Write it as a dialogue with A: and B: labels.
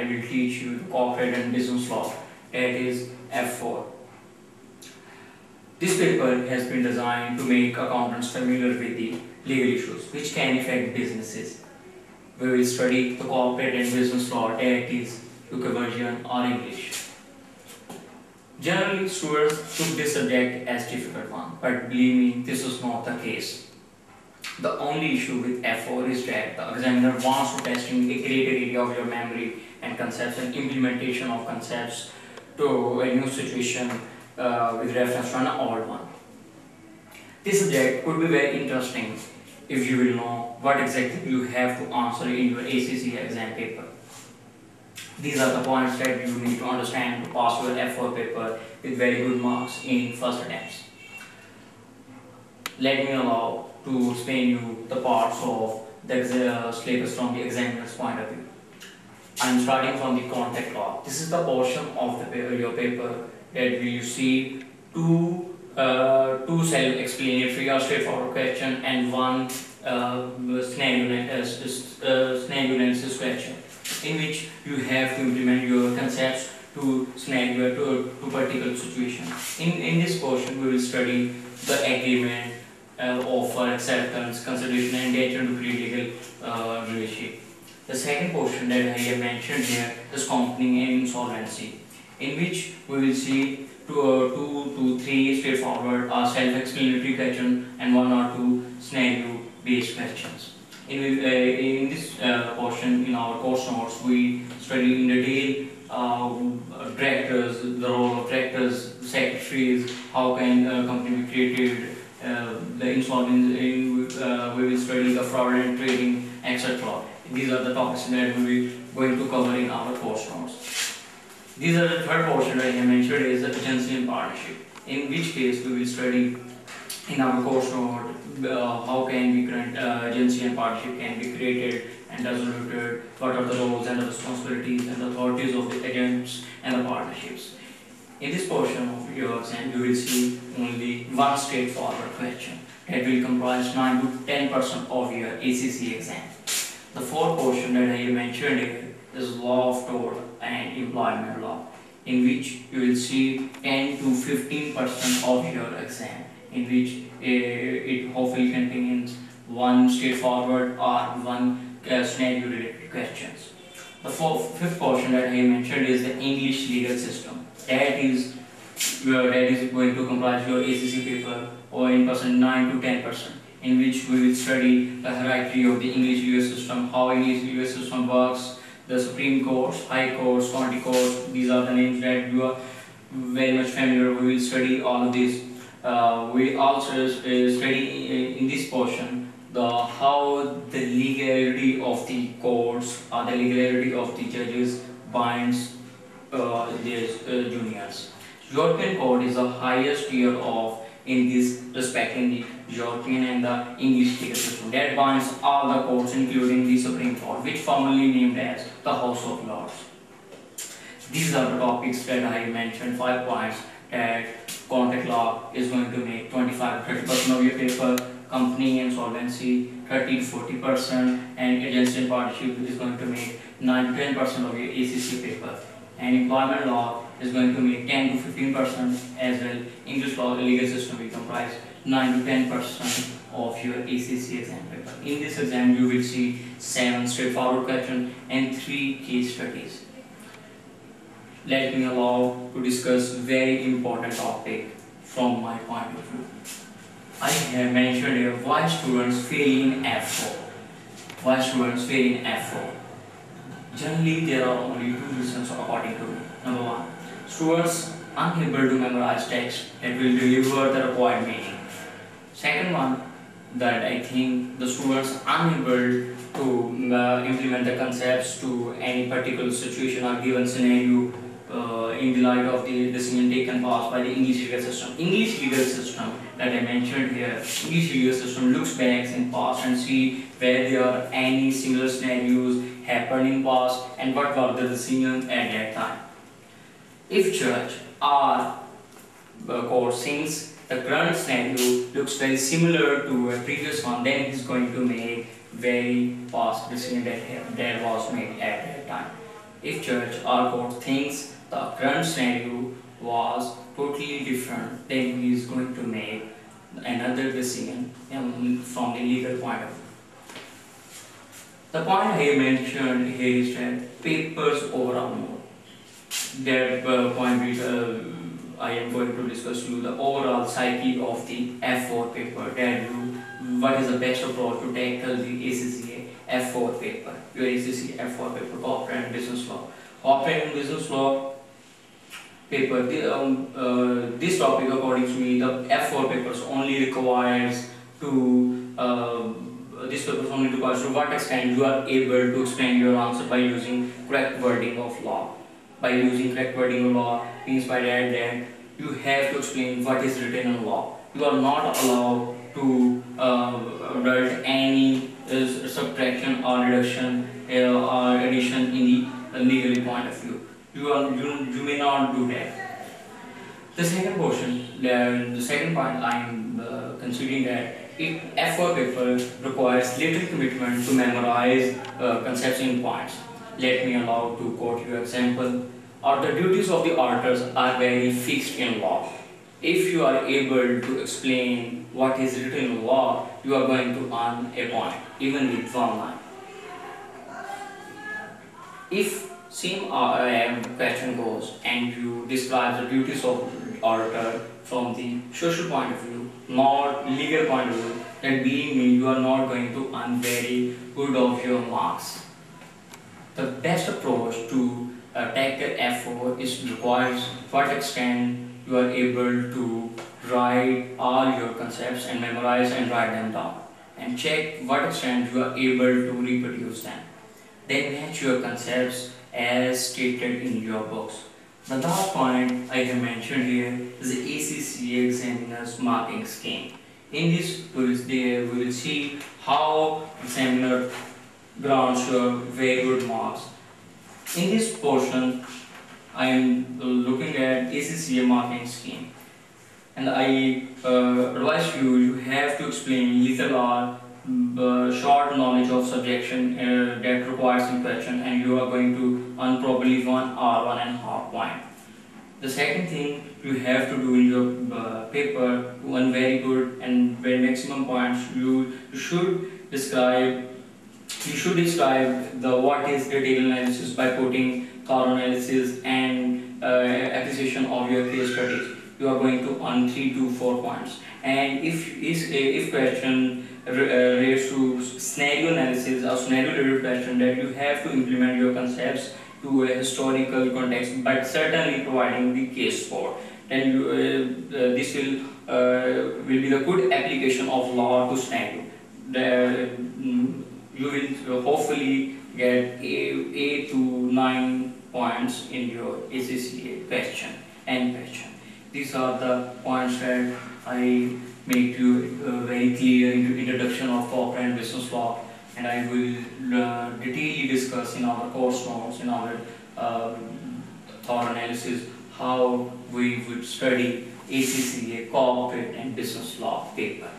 A: I will teach you the corporate and business law, that is F4. This paper has been designed to make accountants familiar with the legal issues which can affect businesses. We will study the corporate and business law, that is UK version or English. Generally, students took this subject as difficult one, but believe me, this is not the case. The only issue with F4 is that the examiner wants to testing a greater area of your memory and concepts and implementation of concepts to a new situation with reference to an old one. This subject could be very interesting if you will know what exactly you have to answer in your ACCA exam paper. These are the points that you need to understand to pass your F4 paper with very good marks in first attempts. Let me allow to explain you the parts of the syllabus from the examiner's point of view. I am starting from the contact law. This is the portion of the paper, your paper, that you see two self-explanatory or straightforward question and one scenario analysis question, in which you have to implement your concepts to scenario to particular situation. In this portion, we will study the agreement, offer, acceptance, consideration, and danger to create legal relationship. The second portion that I have mentioned here is company and insolvency, in which we will see two to three straightforward or self-explanatory questions and one or two scenario-based questions. In this portion, in our course notes, we study in detail directors, the role of directors, secretaries, how can a company be created, the insolvency, we will study the fraudulent trading, etc. These are the topics that we will going to cover in our course notes. These are the third portion that I have mentioned is the agency and partnership, in which case we will study in our course note how can we agency and partnership can be created and distributed, what are the roles and the responsibilities and the authorities of the agents and the partnerships. In this portion of your exam, you will see only one straightforward question that will comprise 9 to 10% of your ACCA exam. The fourth portion that I mentioned here is law of tort and employment law, in which you will see 10 to 15% of your exam, in which it hopefully contains one straightforward or one scenario related questions. The fifth portion that I mentioned is the English legal system. That is going to comprise your ACCA paper or in percent 9 to 10%, in which we will study the hierarchy of the English legal system, how English legal system works, the Supreme Courts, High Courts, County Courts. These are the names that you are very much familiar. We will study all of these. We also study in this portion how the legality of the courts or the legality of the judges binds their juniors. European Court is the highest tier of in this respect in the European and the English legal system that binds all the courts including the Supreme Court, which formerly named as the House of Lords. These are the topics that I mentioned, 5 points that contract law is going to make 25 to 30% of your paper, company and solvency 30 to 40%, and agency and partnership is going to make 9 to 10% of your ACCA paper, and employment law is going to make 10 to 15% as well. English law legal system will comprise 9 to 10% of your ACCA exam paper. In this exam, you will see 7 straightforward questions and 3 case studies. Let me allow to discuss very important topic from my point of view. I have mentioned here why students fail in F4. Why students fail in F4? Generally, there are only 2 reasons according to me. Number 1, students unable to memorize text that will deliver the required meaning. Second one, that I think the students unable to implement the concepts to any particular situation or given scenario in the light of the decision taken passed by the English legal system. English legal system that I mentioned here, English legal system looks back in past and see where there are any similar scenarios happened in past and what were the decisions at that time. If judge or court thinks the current scenario looks very similar to a previous one, then he is going to make very fast decision that was made at that time. If judge or court thinks the current scenario was totally different, then he is going to make another decision from the legal point of view. The point I mentioned here is that papers overall mode. That point which I am going to discuss you the overall psyche of the F4 paper. That what is the best approach to tackle the ACCA F4 paper. Your ACCA F4 paper, corporate and business law. Corporate and business law paper. This topic, according to me, the F4 papers only requires to this purpose only requires to what extent you are able to explain your answer by using correct wording of law. By using correct wording of law means by that you have to explain what is written in law. You are not allowed to write any subtraction or reduction or addition in the legal point of view. You may not do that. The second portion, the second point I am considering that F4 paper requires little commitment to memorize concepts in points. Let me allow to quote you example. The duties of the auditors are very fixed in law. If you are able to explain what is written in law, you are going to earn a point, even with one line. If same question goes and you describe the duties of auditor from the social point of view, not legal point of view, then being me, you are not going to earn very good of your marks. The best approach to tackle F4 is requires what extent you are able to write all your concepts and memorize and write them down, and check what extent you are able to reproduce them. Then match your concepts as stated in your books. The last point I have mentioned here is the ACCA examiner's marking scheme. In this we will see how examiner grants your very good marks. In this portion, I am looking at ACCA marking scheme, and I advise you have to explain little or short knowledge of subjection that requires in question, and you are going to earn probably 1 or 1.5 point. The second thing you have to do in your paper to earn very good and very maximum points, you should describe the what is detailed analysis by putting thorough analysis and appreciation of your case studies. You are going to earn 3 to 4 points. And if question relates to scenario analysis or scenario related question, that you have to implement your concepts to a historical context, but certainly providing the case for. Then this will be the good application of law to scenario. You will hopefully get 8 to 9 points in your ACCA question and question. These are the points that I make you very clear in the introduction of corporate and business law, and I will detailedly discuss in our course notes, in our thorough analysis, how we would study ACCA corporate and business law paper.